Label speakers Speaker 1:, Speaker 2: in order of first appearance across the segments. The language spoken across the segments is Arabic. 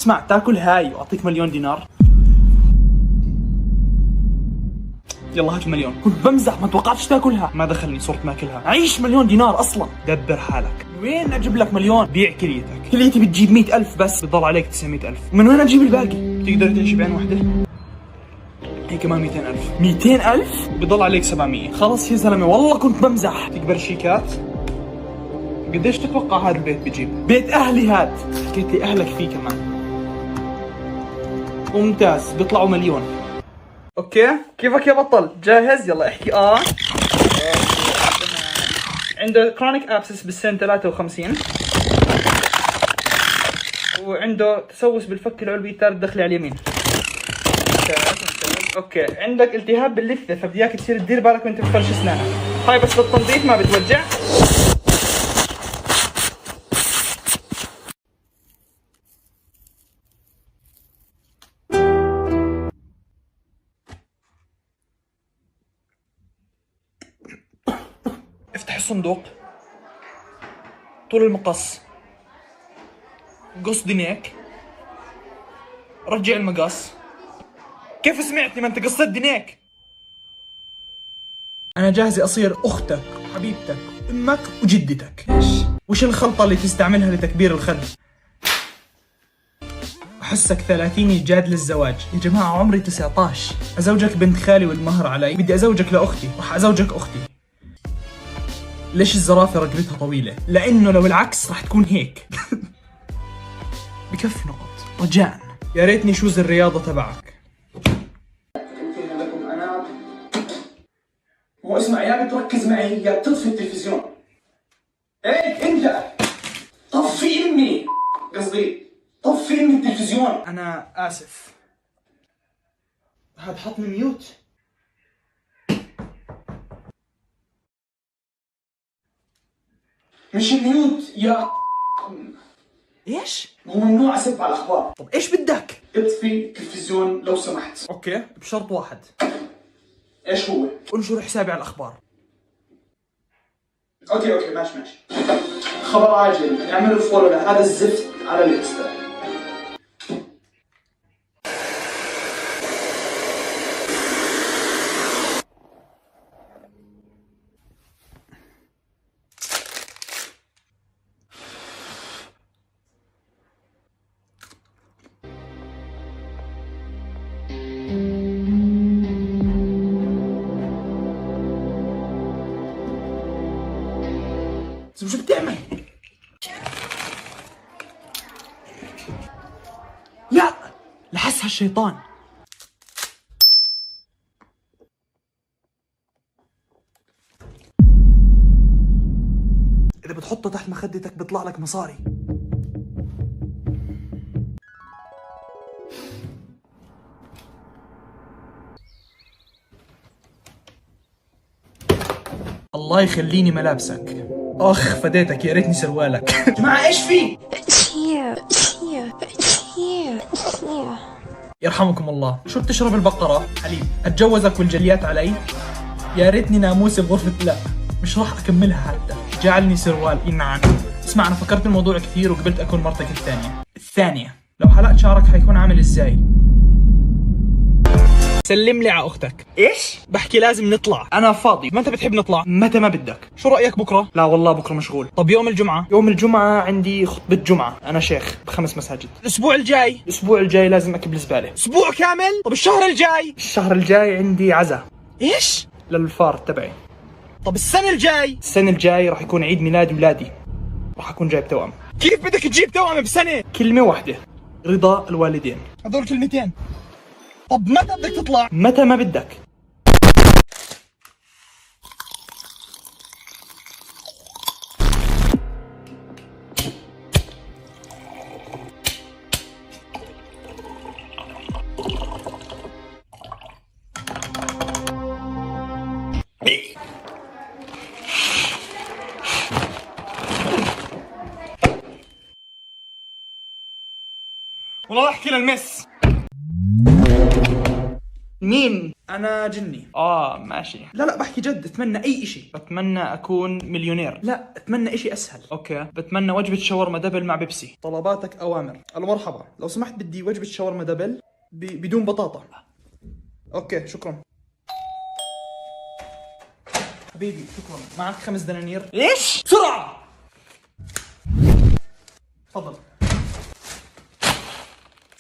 Speaker 1: اسمع، تاكل هاي واعطيك مليون دينار. يلا هات المليون. كنت بمزح، ما توقعتش تاكلها. ما دخلني، صرت ماكلها. عيش مليون دينار اصلا. دبر حالك. وين اجيب لك مليون؟ بيع كليتك. كليتي بتجيب 100,000 بس، بضل عليك 900,000. من وين اجيب الباقي؟ تقدر تعيش بعين واحدة؟ هي كمان 200,000. 200,000؟ بضل عليك 700. خلص يا زلمة، والله كنت بمزح. تقبل شيكات؟ قديش تتوقع هذا البيت بجيب؟ بيت اهلي هاد. حكيت لي اهلك فيه كمان. ممتاز، بيطلعوا مليون. اوكي، كيفك يا بطل؟ جاهز؟ يلا احكي عنده كرونيك ابسس بالسن 53، وعنده تسوس بالفك العلوي الثالث الدخلي على اليمين. اوكي، عندك التهاب باللثه، فبدي اياك تصير تدير بالك وانت بتفرش اسنانك. هاي بس للتنظيف، ما بتوجع. افتح الصندوق طول المقص، قص دنيك، رجع المقص. كيف سمعتني؟ ما انت قصيت دنيك. انا جاهزة اصير اختك وحبيبتك امك وجدتك. ايش؟ وش الخلطة اللي تستعملها لتكبير الخد؟ احسك 30 جاد للزواج. يا جماعة عمري 19. ازوجك بنت خالي والمهر علي. بدي ازوجك لاختي، راح ازوجك اختي. ليش الزرافة رقبتها طويلة؟ لانه لو العكس راح تكون هيك. بكفي نقط رجاء. يا ريتني شوز الرياضة تبعك. لكم انا مو اسمع، يا بتركز معي يا بتطفي التلفزيون. هيك انت طفي امي، قصدي طفي امي التلفزيون. انا اسف. هاد حطني ميوت. مش ميوت يا ايش؟ مو ممنوع اسب على الاخبار. طب ايش بدك؟ اطفي التلفزيون لو سمحت. اوكي، بشرط واحد. ايش هو؟ انشر حسابي على الاخبار. اوكي ماشي. خبر عاجل، اعملوا فولو لهذا الزفت على الانستا. شو بتعمل؟ لا، لحسها الشيطان. إذا بتحطه تحت مخدتك بيطلع لك مصاري. الله يخليني ملابسك. اخ فديتك، يا ريتني سروالك. جماعة ايش في؟ يرحمكم الله. شو بتشرب البقرة؟ حليب. اتجوزك والجليات علي؟ يا ريتني ناموسي بغرفة. لا مش راح اكملها حتى. جعلني سروال. ينعن. اسمع، انا فكرت الموضوع كثير وقبلت اكون مرتك الثانية. لو حلقت شعرك حيكون عامل ازاي؟ سلم لي على اختك. ايش؟ بحكي لازم نطلع. انا فاضي. ما انت بتحب نطلع؟ متى ما بدك. شو رايك بكره؟ لا والله بكره مشغول. طب يوم الجمعه؟ يوم الجمعه عندي خطبه جمعه، انا شيخ ب5 مساجد. الاسبوع الجاي لازم اكب الزباله. اسبوع كامل؟ طب الشهر الجاي عندي عزا. ايش؟ للفار تبعي. طب السنه الجاي راح يكون عيد ميلاد ولادي، راح اكون جايب توأم. كيف بدك تجيب توأم بسنه؟ كلمه واحده، رضا الوالدين. هذول كلمتين. طب متى بدك تطلع؟ متى ما بدك. والله احكي للمس. مين؟ انا جني. ماشي. لا بحكي جد، اتمنى اي اشي. بتمنى اكون مليونير. لا، اتمنى اشي اسهل. اوكي، بتمنى وجبة شاورما دبل مع بيبسي. طلباتك اوامر. الو مرحبا، لو سمحت بدي وجبة شاورما دبل بدون بطاطا. اوكي شكرا حبيبي، شكرا. معك 5 دنانير. ايش؟ بسرعة. تفضل.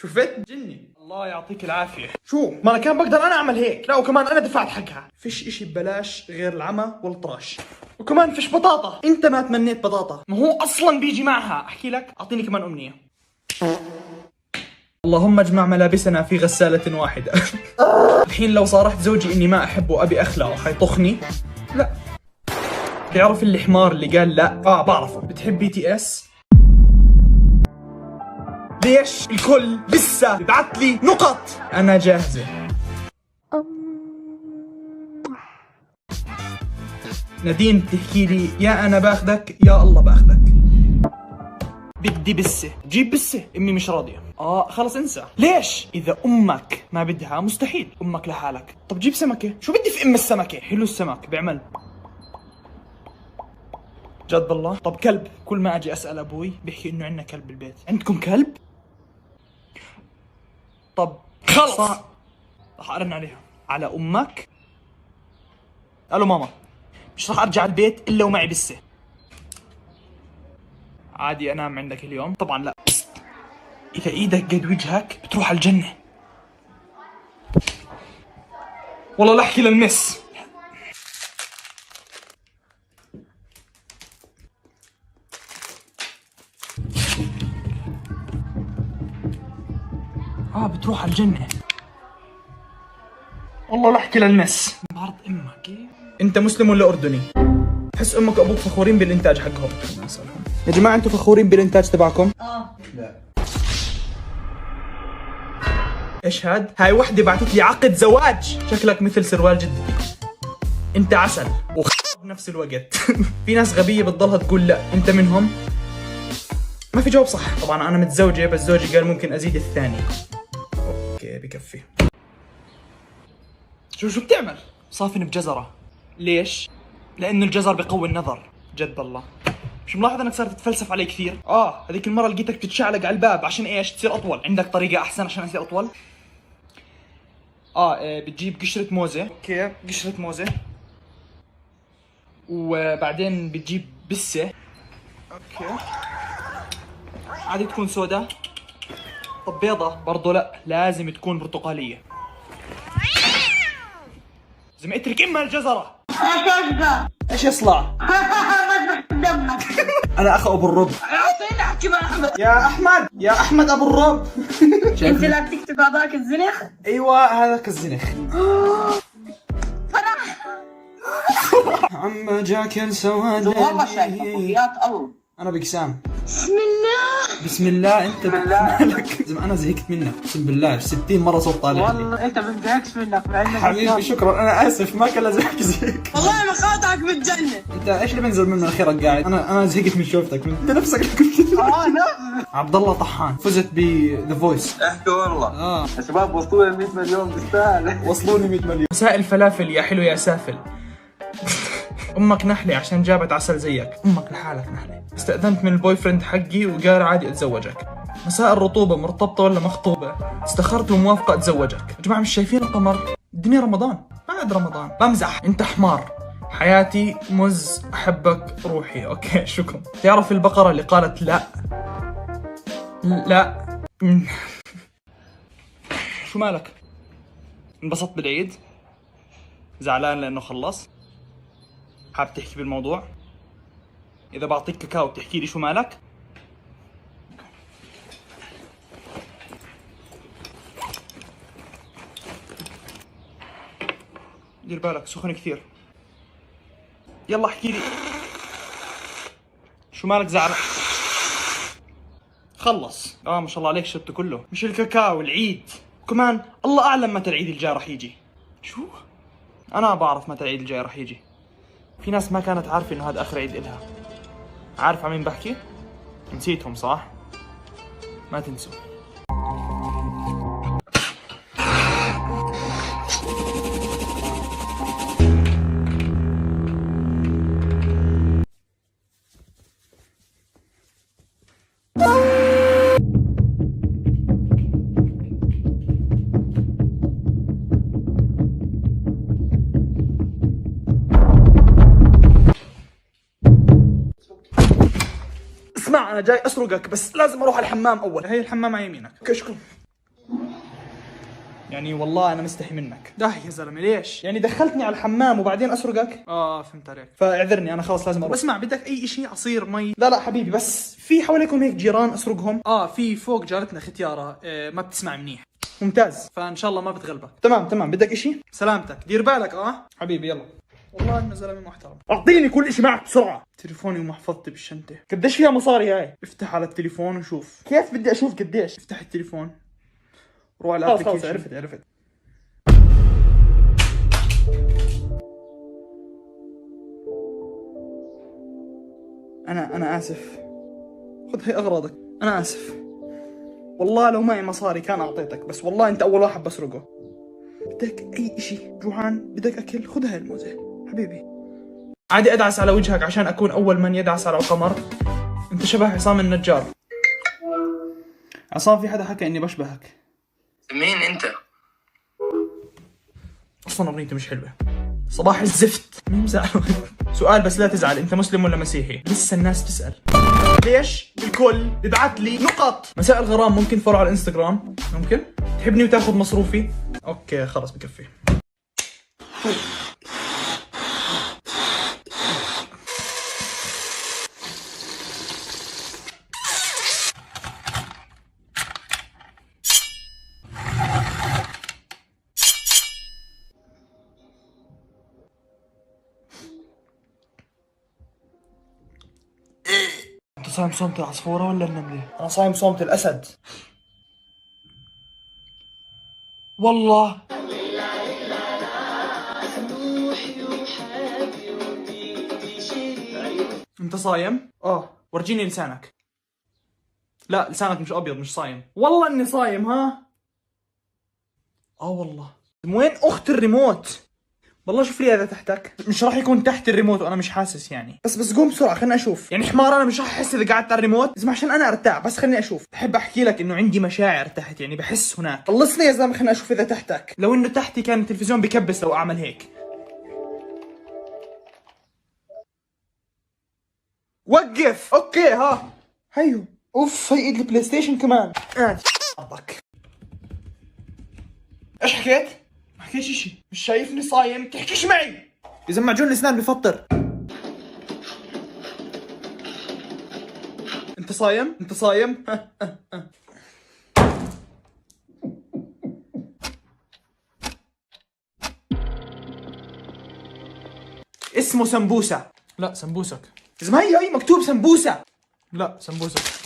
Speaker 1: شفت جني؟ الله يعطيك العافية. شو؟ ما أنا كان بقدر أنا أعمل هيك. لا وكمان أنا دفعت حقها. فيش إشي ببلاش غير العمى والطراش. وكمان فيش بطاطا. أنت ما تمنيت بطاطا، ما هو أصلا بيجي معها. أحكي لك، أعطيني كمان أمنية. اللهم اجمع ملابسنا في غسالة واحدة. الحين لو صارحت زوجي إني ما أحبه وأبي أخلعه حيطخني؟ لا. بتعرف الحمار اللي قال لا؟ بعرفه. بتحب BTS؟ ليش الكل لسه ببعت لي نقط؟ أنا جاهزة. نادين بتحكي لي يا أنا باخدك يا الله باخدك. بدي بسة. جيب بسة. أمي مش راضية. خلص انسى. ليش؟ إذا أمك ما بدها مستحيل. أمك لحالك. طب جيب سمكة. شو بدي في السمكة؟ حلو السمك بيعمل. جد والله؟ طب كلب. كل ما أجي أسأل أبوي بيحكي إنه عندنا كلب بالبيت. عندكم كلب؟ طب خلص. راح ارن عليها. على امك. الو ماما، مش راح ارجع البيت الا ومعي بسه. عادي انام عندك اليوم؟ طبعا لا. اذا ايدك قد وجهك بتروح على الجنة. والله لا احكي للمس. بتروح على الجنة. والله لا احكي للمس. بعرض امك. انت مسلم ولا اردني؟ تحس امك وابوك فخورين بالانتاج حقهم. يا جماعه انتم فخورين بالانتاج تبعكم؟ لا. ايش هاد؟ هاي وحده بعثت لي عقد زواج. شكلك مثل سروال جدتي. انت عسل بنفس الوقت. في ناس غبيه بتضلها تقول لا. انت منهم؟ ما في جواب صح. طبعا انا متزوجه بس زوجي قال ممكن ازيد الثاني. اوكي بكفي. شو بتعمل؟ صافن بجزرة. ليش؟ لأنه الجزر بقوي النظر. جد والله. مش ملاحظ انك صارت تتفلسف علي كثير؟ هذيك المرة لقيتك تتشعلق على الباب عشان ايش؟ تصير أطول. عندك طريقة أحسن عشان أصير أطول؟ بتجيب قشرة موزة. اوكي، قشرة موزة. وبعدين بتجيب بسة. اوكي. عادي تكون سودا. طب بيضة؟ برضو لا، لازم تكون برتقالية. زي ما اترك امها الجزرة. ايش يصلع؟ دمك. انا اخو ابو الرب. اعطيني احكي مع احمد. يا احمد ابو الرب. انت لا بتكتب هذاك الزنخ؟ ايوه هذاك الزنخ. فرح. عم جاكل سواد. والله شايف وحياة الله. انا بقسام. بسم الله انت مالك؟ انا زهقت منك اقسم بالله 60 مره صوت طالع. والله انت ما بنزهقش منك مع انك حبيبي. شكرا، انا اسف ما كان لازم احكي زيك. والله انا خاطعك بالجنه. انت ايش اللي بنزل منه اخيرا قاعد؟ انا زهقت من شوفتك. انت نفسك لا. عبد الله طحان فزت بذا فويس. احكي والله. يا شباب وصلوني 100 مليون بالسهل. وصلوني 100 مليون. مساء الفلافل يا حلو يا سافل. امك نحلة عشان جابت عسل زيك. امك لحالك نحلة. استأذنت من البوي فريند حقي وقال عادي اتزوجك. مساء الرطوبة، مرتبطة ولا مخطوبة؟ استخرت وموافقة اتزوجك. يا جماعة مش شايفين القمر؟ الدنيا رمضان. بعد رمضان. بمزح. انت حمار. حياتي مز احبك روحي. اوكي شكرا. تعرف البقرة اللي قالت لا؟ لا. شو مالك؟ انبسطت بالعيد؟ زعلان لانه خلص؟ حاب تحكي بالموضوع؟ إذا بعطيك كاكاو بتحكي لي شو مالك؟ دير بالك سخن كثير. يلا احكي لي شو مالك زعلان؟ خلص. ما شاء الله عليك شربته كله. مش الكاكاو، العيد. كمان الله أعلم متى العيد الجاي راح يجي. شو؟ أنا بعرف متى العيد الجاي راح يجي. في ناس ما كانت عارفة إنه هذا آخر عيد إلها. عارف عن مين بحكي؟ نسيتهم صح؟ ما تنسوا. انا جاي اسرقك بس لازم اروح الحمام اول. هي الحمام على يمينك. اوكي شكرا. يعني والله انا مستحي منك. داهي يا زلمه ليش؟ يعني دخلتني على الحمام وبعدين اسرقك؟ فهمت عليك. فاعذرني انا خلاص لازم اروح. اسمع بدك اي شيء عصير مي؟ لا حبيبي بس في حواليكم هيك جيران اسرقهم؟ في فوق جارتنا ختياره ما بتسمع منيح. ممتاز فان شاء الله ما بتغلبك. تمام بدك اشي؟ سلامتك دير بالك. حبيبي يلا. والله انه زلمه محترم. اعطيني كل اشي معك بسرعه. تليفوني ومحفظتي بالشنطه. قديش فيها مصاري هاي؟ افتح على التليفون وشوف. كيف بدي اشوف قديش؟ افتح التليفون روح على الابلكيشن. خلاص عرفت. انا اسف. خذ هي اغراضك. انا اسف والله لو معي مصاري كان اعطيتك، بس والله انت اول واحد بسرقه. بدك اي اشي؟ جوعان؟ بدك اكل؟ خذ هاي الموزة حبيبي. عادي ادعس على وجهك عشان اكون اول من يدعس على القمر. انت شبه عصام النجار. عصام في حدا حكى اني بشبهك.
Speaker 2: مين انت؟
Speaker 1: اصلا اغنيتي مش حلوه. صباح الزفت. مين مزعل؟ سؤال بس لا تزعل، انت مسلم ولا مسيحي؟ لسه الناس تسأل. ليش الكل ببعث لي نقط؟ مساء الغرام ممكن فولو على الانستغرام؟ ممكن؟ تحبني وتاخذ مصروفي؟ اوكي خلص بكفي. انت صايم صومة العصفورة ولا النملة؟ انا صايم صومة الاسد. والله انت صايم؟ ورجيني لسانك. لا لسانك مش ابيض، مش صايم. والله اني صايم. والله. وين اخت الريموت؟ والله شوف لي اذا تحتك. مش راح يكون تحت الريموت وانا مش حاسس يعني. بس قوم بسرعه خليني اشوف. يعني حمار انا مش راح احس اذا قعدت على الريموت. اسمع عشان انا ارتاح بس خليني اشوف. بحب احكي لك انه عندي مشاعر تحت، يعني بحس هناك. خلصني يا زلمه خليني اشوف اذا تحتك. لو انه تحتي كان التلفزيون بكبس لو اعمل هيك. وقف. اوكي هيو. اوف هي ايد البلاي ستيشن كمان. ارضك. ايش حكيت؟ ما حكيتش شيء. مش شايفني صايم؟ تحكيش معي. اذا معجون الاسنان بفطر. انت صايم؟ اسمه سمبوسة. لا سمبوسك. اذا ما هي مكتوب سمبوسة. لا سمبوسك.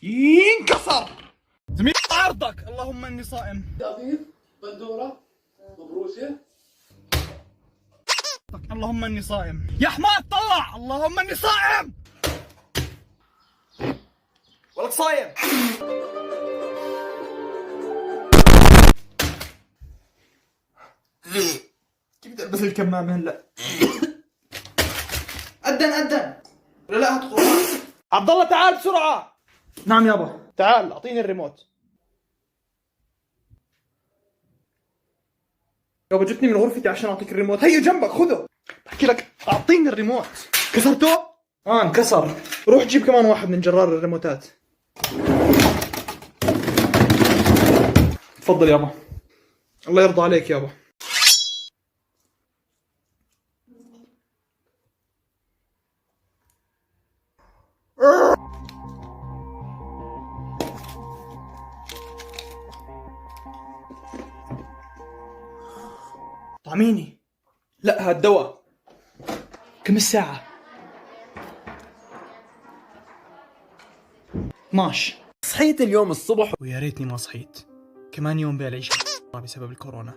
Speaker 1: ينكسر. زميل عرضك. اللهم اني صائم.
Speaker 3: دقيق بندوره مبروشه.
Speaker 1: اللهم اني صائم. يا حمار طلع. اللهم اني صائم. ولك صايم. كيف بدي البس الكمامة هلا؟ أدن ولا لا هتخرج؟ عبد الله تعال بسرعة. نعم يابا. تعال اعطيني الريموت. يابا جتني من غرفتي عشان اعطيك الريموت. هيو جنبك خذه. بحكي لك اعطيني الريموت. كسرته؟ انكسر. روح جيب كمان واحد من جرار الريموتات. تفضل يابا. الله يرضى عليك يابا. طعميني. لا هاد دواء. كم الساعة؟ 12.
Speaker 3: صحيت اليوم الصبح
Speaker 1: ويا ريتني ما صحيت. كمان يوم بالعيش بسبب الكورونا.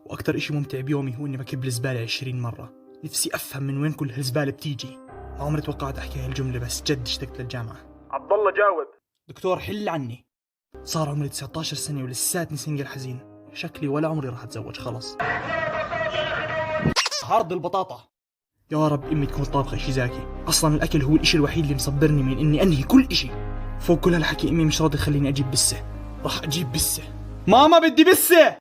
Speaker 1: واكثر اشي ممتع بيومي هو اني بكب الزبالة 20 مرة. نفسي افهم من وين كل هالزبالة بتيجي. ما عمري توقعت احكي هالجملة بس جد اشتقت للجامعة.
Speaker 3: عبد الله جاوب.
Speaker 1: دكتور حل عني. صار عمري 19 سنة ولساتني سنجل حزين. شكلي ولا عمري راح اتزوج خلص. عرض البطاطا. يا رب امي تكون طابخه اشي زاكي، اصلا الاكل هو الاشي الوحيد اللي مصبرني من اني انهي كل اشي. فوق كل هالحكي امي مش راضي تخليني اجيب بسه، راح اجيب بسه. ماما بدي بسه.